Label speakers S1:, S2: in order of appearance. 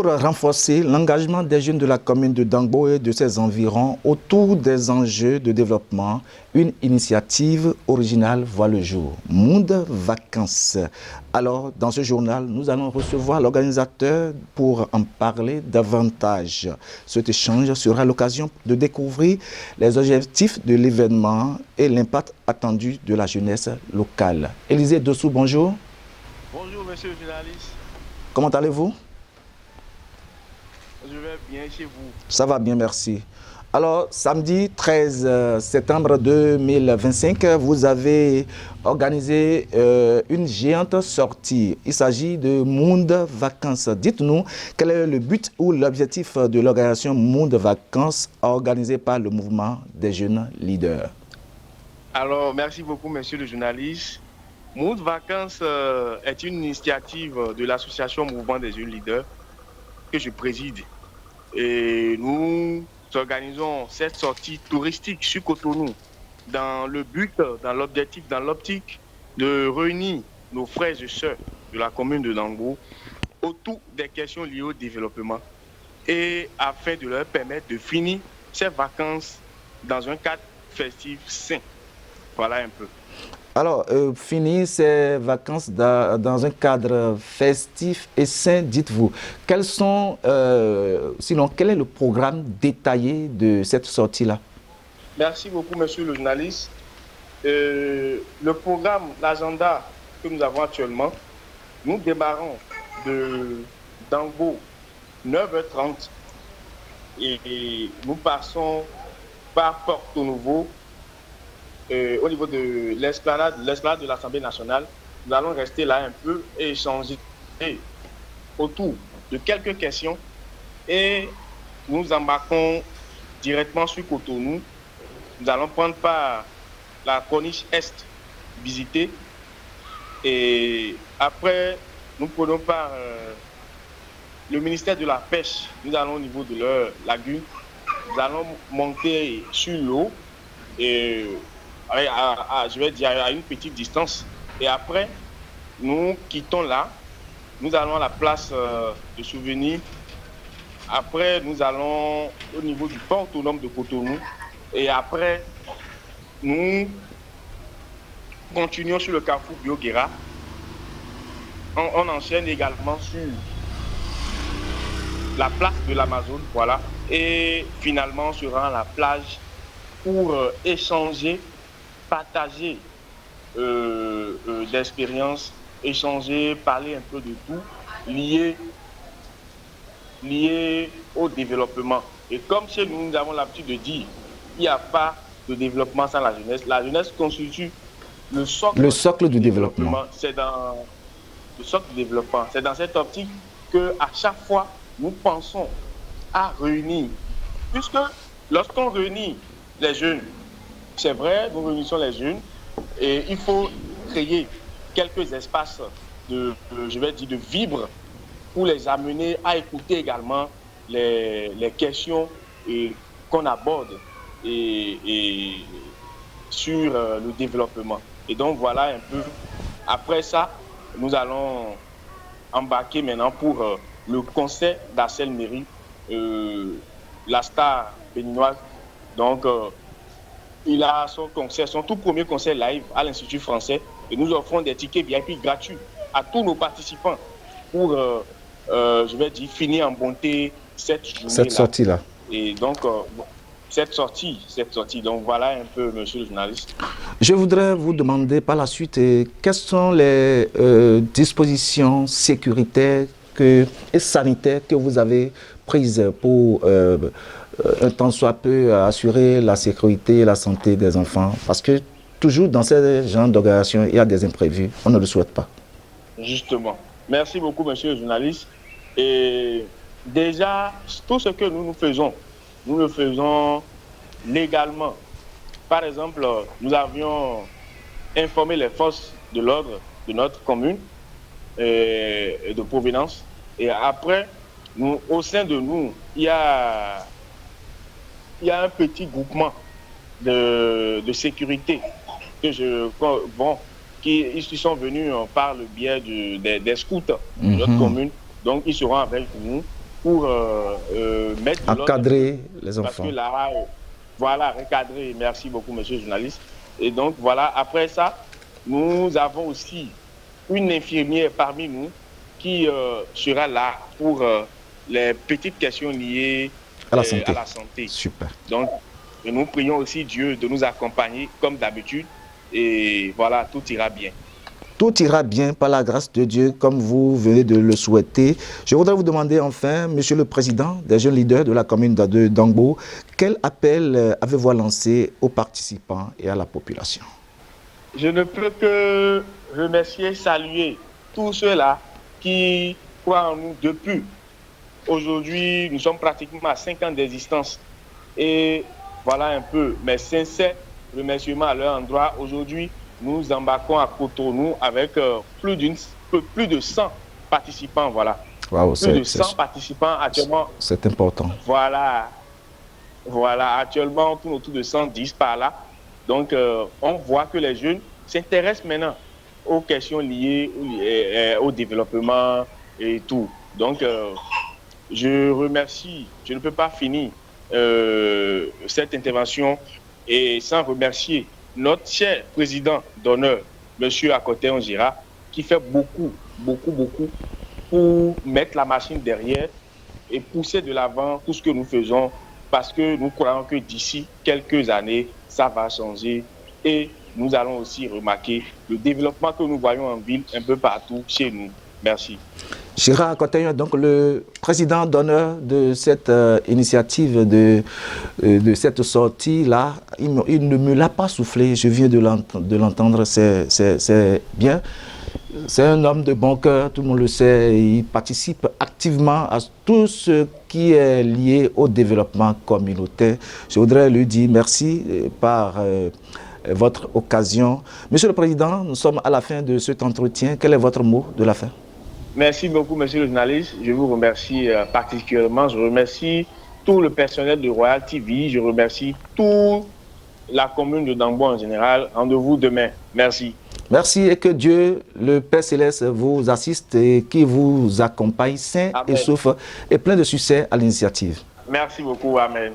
S1: Pour renforcer l'engagement des jeunes de la commune de Dangbo et de ses environs autour des enjeux de développement, une initiative originale voit le jour, Monde Vacances. Alors, dans ce journal, nous allons recevoir l'organisateur pour en parler davantage. Cet échange sera l'occasion de découvrir les objectifs de l'événement et l'impact attendu de la jeunesse locale. Élisée Dossou, bonjour.
S2: Bonjour, monsieur le journaliste.
S1: Comment allez-vous?
S2: Je vais bien chez vous.
S1: Ça va bien, merci. Alors, samedi 13 septembre 2025, vous avez organisé une géante sortie. Il s'agit de Monde Vacances. Dites-nous, quel est le but ou l'objectif de l'organisation Monde Vacances organisée par le mouvement des jeunes leaders?
S2: Alors, merci beaucoup, monsieur le journaliste. Monde Vacances est une initiative de l'association Mouvement des jeunes leaders que je préside. Et nous organisons cette sortie touristique sur Cotonou dans le but, dans l'objectif, dans l'optique de réunir nos frères et sœurs de la commune de Dangbo autour des questions liées au développement et afin de leur permettre de finir ces vacances dans un cadre festif sain. Voilà un peu.
S1: Alors, finir ces vacances dans un cadre festif et sain, dites-vous, quels sont, sinon, quel est le programme détaillé de cette sortie-là?
S2: Merci beaucoup, monsieur le journaliste. Le programme, l'agenda que nous avons actuellement, nous démarrons de Dangbo 9h30 et nous passons par Porto Nouveau. Au niveau de l'esplanade de l'Assemblée nationale, nous allons rester là un peu et échanger autour de quelques questions et nous embarquons directement sur Cotonou. Nous allons prendre part la corniche Est visitée et après nous prenons part le ministère de la Pêche. Nous allons au niveau de leur lagune, nous allons monter sur l'eau et je vais dire à une petite distance. Et après, nous quittons là. Nous allons à la place de souvenir. Après, nous allons au niveau du port autonome de Cotonou. Et après, nous continuons sur le carrefour Bioguera. On enchaîne également sur la place de l'Amazone. Voilà. Et finalement, on sera à la plage pour échanger, partager d'expériences, échanger, parler un peu de tout, lié au développement. Et comme chez nous, nous avons l'habitude de dire, il n'y a pas de développement sans la jeunesse. La jeunesse constitue le socle
S1: du développement.
S2: C'est dans le socle du développement. C'est dans cette optique qu'à chaque fois, nous pensons à réunir. Puisque lorsqu'on réunit les jeunes, c'est vrai, nous réunissons les jeunes et il faut créer quelques espaces de vivre pour les amener à écouter également les questions qu'on aborde et sur le développement. Et donc voilà un peu. Après ça, nous allons embarquer maintenant pour le concert d'Arcel Méry, la star béninoise. Donc, il a son concert, son tout premier concert live à l'Institut français et nous offrons des tickets VIP gratuits à tous nos participants pour, finir en bonté cette journée-là.
S1: Cette sortie-là.
S2: Et donc, cette sortie. Donc, voilà un peu, monsieur le journaliste.
S1: Je voudrais vous demander par la suite quelles sont les dispositions sécuritaires et sanitaires que vous avez prises pour un tant soit peu assurer la sécurité et la santé des enfants. Parce que toujours dans ce genre d'organisation, il y a des imprévus. On ne le souhaite pas.
S2: Justement. Merci beaucoup, monsieur le journaliste. Et déjà, tout ce que nous faisons, nous le faisons légalement. Par exemple, nous avions informé les forces de l'ordre de notre commune et de provenance. Et après, au sein de nous, il y a un petit groupement de sécurité qui sont venus par le biais des scouts de notre commune. Donc, ils seront avec nous pour mettre de l'ordre,
S1: encadrer les
S2: parce
S1: enfants.
S2: que là, voilà, recadrer. Merci beaucoup, monsieur le journaliste. Et donc, voilà, après ça, nous avons aussi une infirmière parmi nous qui sera là pour les petites questions liées
S1: À la santé.
S2: à la santé.
S1: Super.
S2: Donc, nous prions aussi Dieu de nous accompagner comme d'habitude. Et voilà, tout ira bien.
S1: Tout ira bien par la grâce de Dieu, comme vous venez de le souhaiter. Je voudrais vous demander enfin, Monsieur le Président des jeunes leaders de la commune de Dangbo, quel appel avez-vous lancé aux participants et à la population?
S2: Je ne peux que remercier, saluer tous ceux-là qui croient en nous depuis. Aujourd'hui, nous sommes pratiquement à 5 ans d'existence. Et voilà un peu mes sincères remerciements à leur endroit. Aujourd'hui, nous embarquons à Cotonou avec plus de 100 participants. Voilà.
S1: Wow,
S2: plus de 100 participants actuellement.
S1: C'est important.
S2: Voilà. Voilà. Actuellement, on tourne autour de 110 par là. Donc, on voit que les jeunes s'intéressent maintenant aux questions liées au développement et tout. Donc, je remercie, je ne peux pas finir cette intervention et sans remercier notre cher président d'honneur, M. Akoté Ongira, qui fait beaucoup pour mettre la machine derrière et pousser de l'avant tout ce que nous faisons, parce que nous croyons que d'ici quelques années, ça va changer et nous allons aussi remarquer le développement que nous voyons en ville un peu partout chez nous. Merci.
S1: Chira Akoté, donc le président d'honneur de cette initiative, de cette sortie-là, il ne me l'a pas soufflé, je viens de l'entendre, c'est bien. C'est un homme de bon cœur, tout le monde le sait, il participe activement à tout ce qui est lié au développement communautaire. Je voudrais lui dire merci par votre occasion. Monsieur le Président, nous sommes à la fin de cet entretien. Quel est votre mot de la fin?
S2: Merci beaucoup, monsieur le journaliste. Je vous remercie particulièrement. Je remercie tout le personnel de Royal TV. Je remercie toute la commune de Dangbo en général. Rendez-vous demain. Merci.
S1: Merci et que Dieu, le Père Céleste, vous assiste et qui vous accompagne sain et sauf et plein de succès à l'initiative.
S2: Merci beaucoup. Amen.